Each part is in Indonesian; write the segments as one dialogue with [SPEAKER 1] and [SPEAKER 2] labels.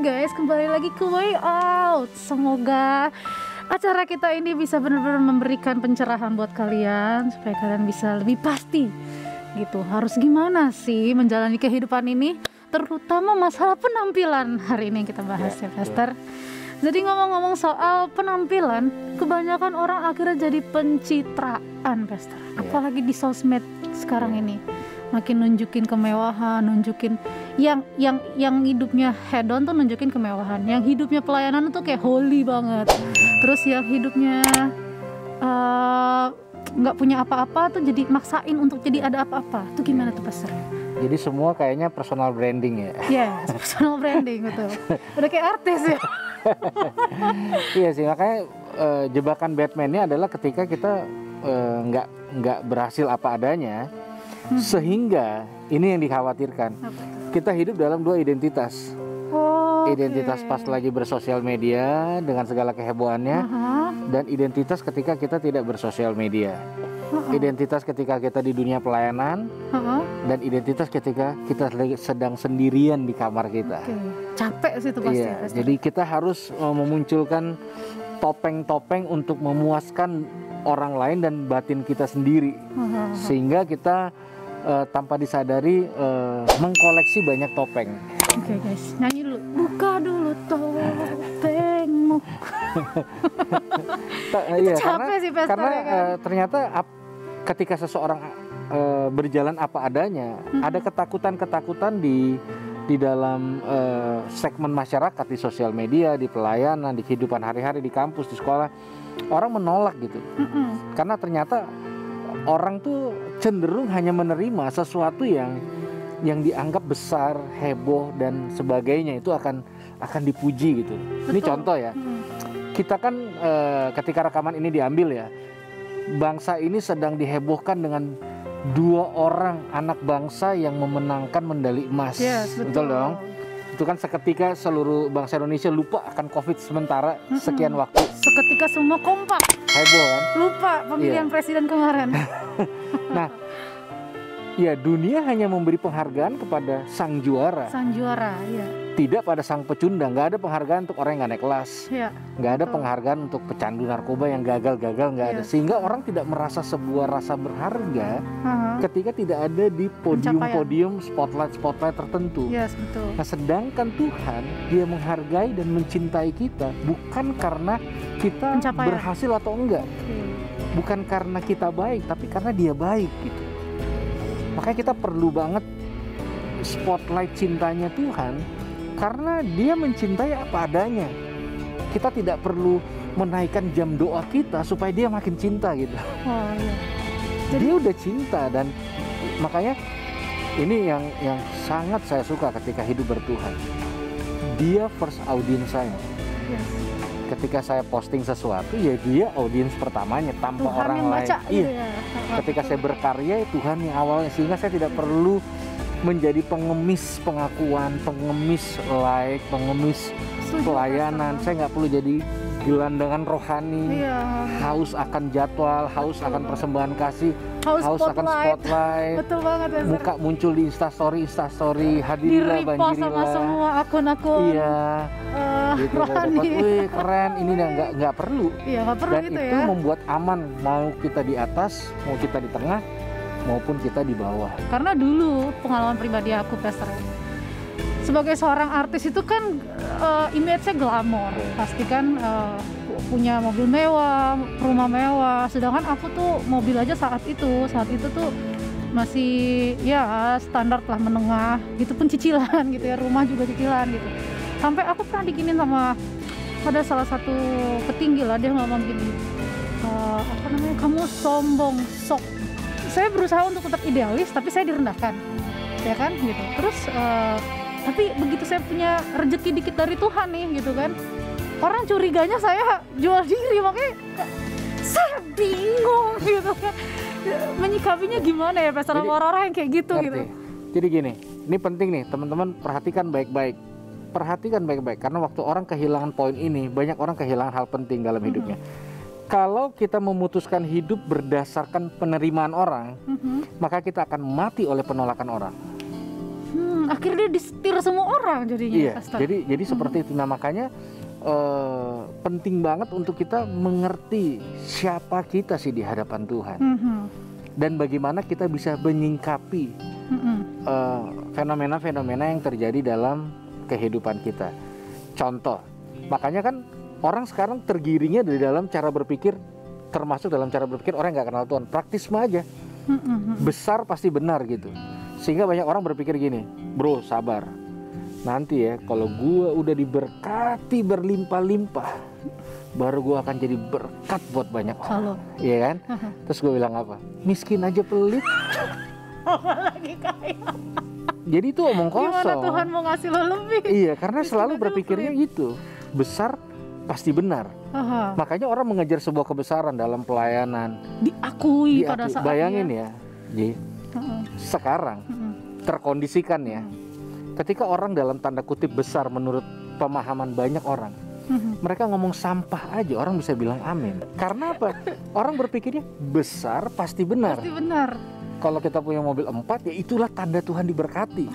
[SPEAKER 1] guys, kembali lagi ke Way Out. Semoga acara kita ini bisa benar-benar memberikan pencerahan buat kalian, supaya kalian bisa lebih pasti gitu, harus gimana sih menjalani kehidupan ini, terutama masalah penampilan. Hari ini yang kita bahas ya, Pastor. Jadi ngomong-ngomong soal penampilan, kebanyakan orang akhirnya jadi pencitraan, Pastor. Apalagi di sosmed sekarang ini, makin nunjukin kemewahan, nunjukin yang hidupnya hedon tuh nunjukin kemewahan, yang hidupnya pelayanan tuh kayak holy banget. Terus yang hidupnya nggak punya apa-apa tuh jadi maksain untuk jadi ada apa-apa. Tuh gimana tuh, Pastor?
[SPEAKER 2] Jadi semua kayaknya personal branding ya.
[SPEAKER 1] Iya, personal branding, betul. Udah kayak artis ya.
[SPEAKER 2] Iya sih, makanya jebakan Batman-nya adalah ketika kita nggak berhasil apa adanya, sehingga ini yang dikhawatirkan. Kita hidup dalam dua identitas. Identitas pas lagi bersosial media dengan segala kehebohannya, dan identitas ketika kita tidak bersosial media. Identitas ketika kita di dunia pelayanan, dan identitas ketika kita sedang sendirian di kamar kita.
[SPEAKER 1] Capek sih itu pasti.
[SPEAKER 2] Iya, jadi kita harus memunculkan topeng-topeng untuk memuaskan orang lain dan batin kita sendiri, sehingga kita tanpa disadari mengkoleksi banyak topeng.
[SPEAKER 1] Oke guys, nyanyi dulu. Buka dulu topengmu.
[SPEAKER 2] Iya,
[SPEAKER 1] capek sih, Pastor,
[SPEAKER 2] karena
[SPEAKER 1] ya kan?
[SPEAKER 2] ternyata ketika seseorang berjalan apa adanya, ada ketakutan-ketakutan di dalam segmen masyarakat, di sosial media, di pelayanan, di kehidupan hari-hari, di kampus, di sekolah. Orang menolak gitu, karena ternyata orang tuh cenderung hanya menerima sesuatu yang dianggap besar, heboh dan sebagainya, itu akan dipuji gitu. Betul. Ini contoh ya. Kita kan ketika rekaman ini diambil ya, bangsa ini sedang dihebohkan dengan 2 orang anak bangsa yang memenangkan medali emas.
[SPEAKER 1] Yes,
[SPEAKER 2] betul dong. Itu kan seketika seluruh bangsa Indonesia lupa akan COVID sementara sekian waktu.
[SPEAKER 1] Seketika semua kompak.
[SPEAKER 2] Heboh kan?
[SPEAKER 1] Lupa pemilihan presiden kemarin.
[SPEAKER 2] Nah, ya dunia hanya memberi penghargaan kepada sang juara.
[SPEAKER 1] Sang juara, iya.
[SPEAKER 2] Tidak pada sang pecundang. Nggak ada penghargaan untuk orang yang nggak naik kelas.
[SPEAKER 1] Iya.
[SPEAKER 2] Nggak ada penghargaan untuk pecandu narkoba yang gagal-gagal, nggak ada. Sehingga orang tidak merasa sebuah rasa berharga ketika tidak ada di podium-podium spotlight tertentu.
[SPEAKER 1] Yes, betul.
[SPEAKER 2] Nah, sedangkan Tuhan, Dia menghargai dan mencintai kita bukan karena kita berhasil atau enggak, bukan karena kita baik, tapi karena Dia baik gitu. Makanya kita perlu banget spotlight cintanya Tuhan, karena Dia mencintai apa adanya. Kita tidak perlu menaikkan jam doa kita supaya Dia makin cinta gitu. Jadi, Dia udah cinta, dan makanya ini yang sangat saya suka ketika hidup bertuhan. Dia first audience saya. Ketika saya posting sesuatu, ya Dia audiens pertamanya tanpa
[SPEAKER 1] Tuhan
[SPEAKER 2] orang
[SPEAKER 1] yang
[SPEAKER 2] lain.
[SPEAKER 1] baca,
[SPEAKER 2] Iya.
[SPEAKER 1] ya.
[SPEAKER 2] Ketika saya berkarya, Tuhan yang awalnya, sehingga saya tidak perlu menjadi pengemis pengakuan, pengemis like, pengemis pelayanan. Saya nggak perlu jadi gelandangan rohani, haus akan jadwal, haus akan persembahan kasih, haus akan spotlight.
[SPEAKER 1] Betul banget ya.
[SPEAKER 2] Muka muncul di instastory, hadirilah, banjirilah.
[SPEAKER 1] Sama semua akun-akun.
[SPEAKER 2] Iya. Gitu,
[SPEAKER 1] rohani.
[SPEAKER 2] Wih, keren. Ini nggak perlu.
[SPEAKER 1] Iya, nggak perlu
[SPEAKER 2] dan
[SPEAKER 1] gitu
[SPEAKER 2] itu
[SPEAKER 1] ya.
[SPEAKER 2] membuat aman, mau kita di atas, mau kita di tengah, maupun kita di bawah.
[SPEAKER 1] Karena dulu pengalaman pribadi aku, Pastor, sebagai seorang artis itu kan image-nya glamor, pasti kan punya mobil mewah, rumah mewah. Sedangkan aku tuh mobil aja saat itu tuh masih ya standar lah, menengah gitu, pun cicilan gitu ya, rumah juga cicilan gitu. Sampai aku pernah diginin sama ada salah satu petinggi lah, dia ngomong gini, apa namanya, kamu sombong sok. Saya berusaha untuk tetap idealis, tapi saya direndahkan, ya kan gitu. Terus tapi begitu saya punya rezeki dikit dari Tuhan nih gitu kan, orang curiganya saya jual diri. Makanya saya bingung gitu kan, menyikapinya gimana ya Pastor, sama orang-orang yang kayak gitu gitu.
[SPEAKER 2] Jadi gini, ini penting nih teman-teman, perhatikan baik-baik. Karena waktu orang kehilangan poin ini, banyak orang kehilangan hal penting dalam hidupnya. Kalau kita memutuskan hidup berdasarkan penerimaan orang, maka kita akan mati oleh penolakan orang.
[SPEAKER 1] akhirnya disetir semua orang jadinya.
[SPEAKER 2] Iya, jadi seperti itu. Nah makanya penting banget untuk kita mengerti siapa kita sih di hadapan Tuhan, dan bagaimana kita bisa menyingkapi fenomena-fenomena yang terjadi dalam kehidupan kita. Contoh, makanya kan orang sekarang tergiringnya dari dalam cara berpikir, termasuk dalam cara berpikir orang yang nggak kenal Tuhan, praktisme aja, besar pasti benar gitu. Sehingga banyak orang berpikir gini, bro sabar, nanti ya kalau gue udah diberkati berlimpah-limpah, baru gue akan jadi berkat buat banyak orang. Iya kan? Terus gue bilang apa? Miskin aja pelit.
[SPEAKER 1] Apalagi kaya.
[SPEAKER 2] Jadi itu omong kosong.
[SPEAKER 1] Gimana Tuhan mau ngasih lo lebih?
[SPEAKER 2] Iya, karena selalu berpikirnya gitu, besar pasti benar. Makanya orang mengejar sebuah kebesaran dalam pelayanan,
[SPEAKER 1] diakui pada saat.
[SPEAKER 2] Bayangin ya, sekarang terkondisikan ya, ketika orang dalam tanda kutip besar menurut pemahaman banyak orang, mereka ngomong sampah aja orang bisa bilang amin. Karena apa? Orang berpikirnya besar pasti benar.
[SPEAKER 1] Pasti benar.
[SPEAKER 2] Kalau kita punya mobil 4 ya itulah tanda Tuhan diberkati.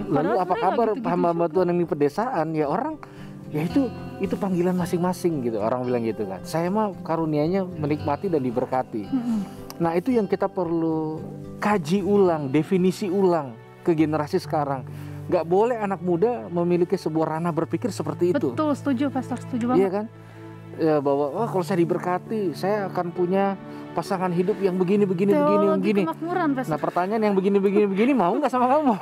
[SPEAKER 2] Lalu apa kabar hamba-hamba Tuhan yang di pedesaan? Ya orang, ya itu panggilan masing-masing gitu. Orang bilang gitu kan. Saya mah karunianya menikmati dan diberkati. Nah itu yang kita perlu kaji ulang, definisi ulang ke generasi sekarang. Gak boleh anak muda memiliki sebuah ranah berpikir seperti itu.
[SPEAKER 1] Betul, setuju Pastor, setuju banget.
[SPEAKER 2] Iya kan? Ya, bahwa kalau saya diberkati, saya akan punya pasangan hidup yang begini. Nah pertanyaan yang begini mau nggak sama kamu?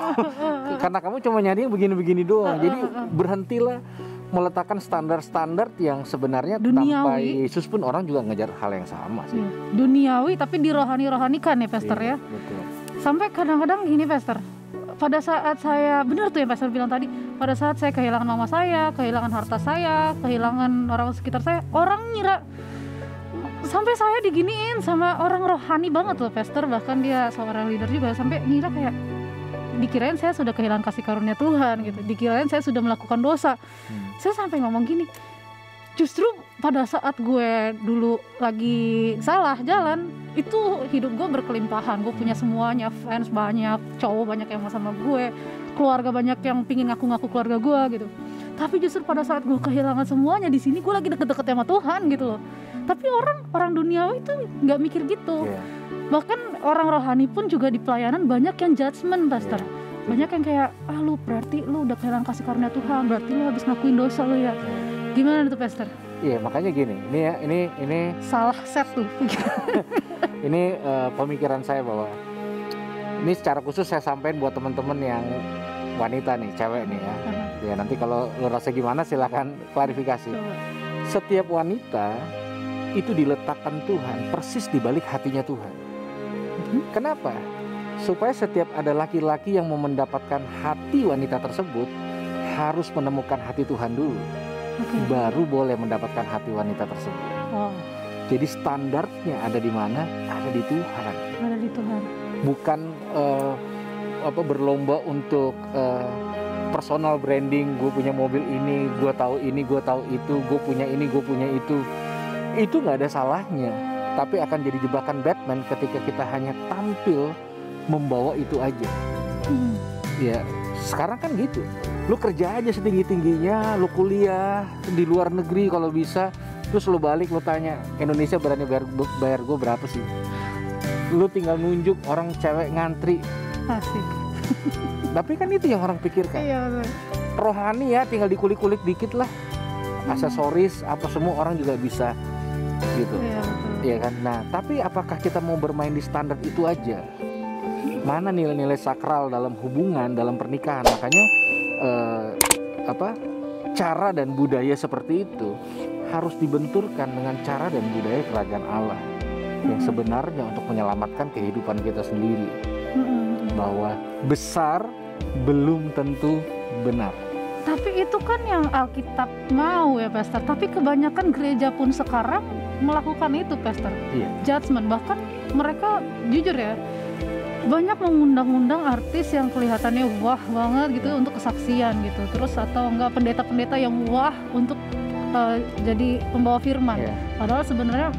[SPEAKER 2] Karena kamu cuma nyari yang begini doang. Jadi berhentilah meletakkan standar-standar yang sebenarnya tanpa Yesus pun orang juga ngejar hal yang sama sih.
[SPEAKER 1] Duniawi tapi dirohani-rohanikan ya Pastor ya.
[SPEAKER 2] Betul.
[SPEAKER 1] Sampai kadang-kadang ini Pastor, pada saat saya, benar tuh yang Pastor bilang tadi, pada saat saya kehilangan mama saya, kehilangan harta saya, kehilangan orang sekitar saya, orang ngira, sampai saya diginiin sama orang rohani banget loh Pastor, bahkan dia seorang leader juga, sampai ngira kayak dikirain saya sudah kehilangan kasih karunia Tuhan gitu, dikirain saya sudah melakukan dosa. Saya sampai ngomong gini, justru pada saat gue dulu lagi salah jalan, itu hidup gue berkelimpahan, gue punya semuanya, fans banyak, cowok banyak yang mau sama gue, keluarga banyak yang pingin ngaku-ngaku keluarga gue gitu. Tapi justru pada saat gue kehilangan semuanya, di sini gue lagi deket-deket sama Tuhan gitu loh. Tapi orang duniawi itu nggak mikir gitu. Bahkan orang rohani pun juga di pelayanan banyak yang judgement Pastor. Banyak yang kayak, lu berarti lu udah kehilangan kasih karunia Tuhan, berarti lu habis ngakuin dosa lu ya. Gimana itu Pastor?
[SPEAKER 2] Iya makanya gini, ini
[SPEAKER 1] salah set tuh.
[SPEAKER 2] Ini pemikiran saya bahwa ini secara khusus saya sampaikan buat teman-teman yang wanita nih, cewek nih ya. Ya nanti kalau lo rasa gimana silakan klarifikasi. Setiap wanita itu diletakkan Tuhan persis di balik hatinya Tuhan. Kenapa? Supaya setiap ada laki-laki yang mau mendapatkan hati wanita tersebut harus menemukan hati Tuhan dulu. Baru boleh mendapatkan hati wanita tersebut. Jadi standarnya ada di mana? Ada di Tuhan.
[SPEAKER 1] Ada di Tuhan. Bukan
[SPEAKER 2] berlomba untuk personal branding. Gue punya mobil ini, gue tahu itu, gue punya ini, gue punya itu. Itu nggak ada salahnya. Tapi akan jadi jebakan Batman ketika kita hanya tampil membawa itu aja. Ya sekarang kan gitu. Lu kerja aja setinggi-tingginya, lu kuliah di luar negeri kalau bisa, terus lu balik lu tanya, Indonesia berani bayar gue berapa sih? Lu tinggal nunjuk orang cewek ngantri.
[SPEAKER 1] Asik.
[SPEAKER 2] Tapi kan itu yang orang pikirkan.
[SPEAKER 1] Iya betul.
[SPEAKER 2] Rohani ya tinggal dikulik-kulik dikit lah. Aksesoris apa semua orang juga bisa gitu.
[SPEAKER 1] Iya betul.
[SPEAKER 2] Iya kan? Nah, tapi apakah kita mau bermain di standar itu aja? Mana nilai-nilai sakral dalam hubungan, dalam pernikahan? Makanya cara dan budaya seperti itu harus dibenturkan dengan cara dan budaya kerajaan Allah yang sebenarnya untuk menyelamatkan kehidupan kita sendiri. Bahwa besar belum tentu benar.
[SPEAKER 1] Tapi itu kan yang Alkitab mau ya Pastor. Tapi kebanyakan gereja pun sekarang melakukan itu Pastor. Judgment, bahkan mereka jujur ya, banyak mengundang-undang artis yang kelihatannya wah banget gitu untuk kesaksian gitu, terus atau enggak pendeta-pendeta yang wah untuk jadi pembawa firman. Padahal sebenarnya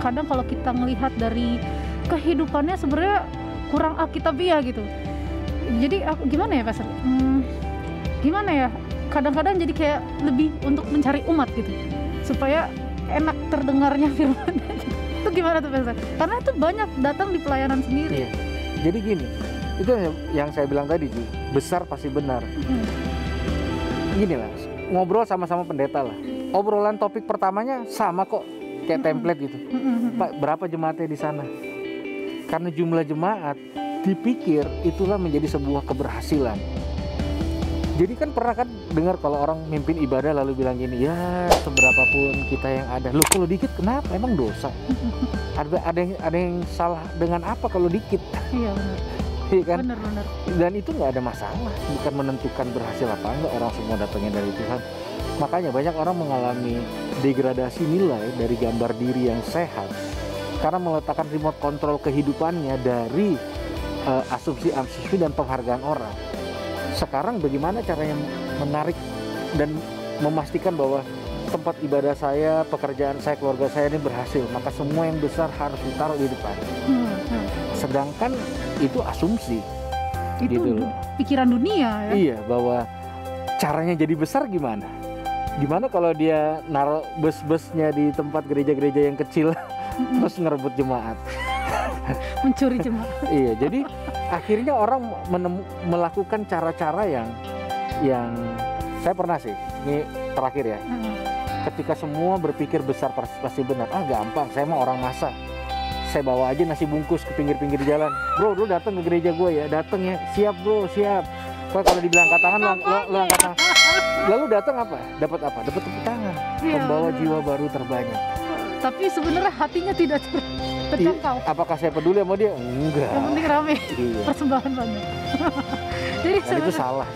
[SPEAKER 1] kadang kalau kita melihat dari kehidupannya sebenarnya kurang alkitabiah gitu. Jadi aku gimana ya Pastor? Gimana ya? Kadang-kadang jadi kayak lebih untuk mencari umat gitu, supaya enak terdengarnya firman. Itu gimana tuh Pastor? Karena itu banyak datang di pelayanan sendiri.
[SPEAKER 2] Iya. Jadi gini, itu yang saya bilang tadi Ji, besar pasti benar. Gini lah, ngobrol sama-sama pendeta lah. Obrolan topik pertamanya sama kok, kayak template gitu. Pak, berapa jemaatnya di sana? Karena jumlah jemaat dipikir itulah menjadi sebuah keberhasilan. Jadi kan pernah kan dengar kalau orang mimpin ibadah lalu bilang gini, ya seberapapun kita yang ada, loh kalau dikit kenapa? Emang dosa? Ada yang salah dengan apa kalau dikit?
[SPEAKER 1] Iya benar.
[SPEAKER 2] Iya kan?
[SPEAKER 1] Benar.
[SPEAKER 2] Dan itu nggak ada masalah, bukan menentukan berhasil apa enggak, orang semua datangnya dari Tuhan. Makanya banyak orang mengalami degradasi nilai dari gambar diri yang sehat karena meletakkan remote control kehidupannya dari asumsi dan penghargaan orang. Sekarang bagaimana caranya menarik dan memastikan bahwa tempat ibadah saya, pekerjaan saya, keluarga saya ini berhasil, maka semua yang besar harus ditaruh di depan. Sedangkan itu asumsi.
[SPEAKER 1] Itu
[SPEAKER 2] gitu
[SPEAKER 1] pikiran dunia ya.
[SPEAKER 2] Iya, bahwa caranya jadi besar gimana? Gimana kalau dia naruh bus-busnya di tempat gereja-gereja yang kecil terus ngerebut jemaat?
[SPEAKER 1] Mencuri jemaat.
[SPEAKER 2] Iya, jadi akhirnya orang melakukan cara-cara yang saya pernah sih. Ini terakhir ya. Ketika semua berpikir besar pasti benar. Gampang, saya mah orang masa. Saya bawa aja nasi bungkus ke pinggir-pinggir jalan. Bro, lu datang ke gereja gue ya? Datang ya. Siap bro, siap. Kalau dibilang angkat tangan, lo angkat tangan. Lalu datang apa? Dapat apa? Dapat tepuk tangan. Membawa jiwa baru terbanyak.
[SPEAKER 1] Tapi sebenarnya hatinya tidak terjangkau.
[SPEAKER 2] Apakah saya peduli sama dia? Enggak.
[SPEAKER 1] Yang penting rame.
[SPEAKER 2] Iya.
[SPEAKER 1] Persembahan banyak. Jadi
[SPEAKER 2] dan itu salah.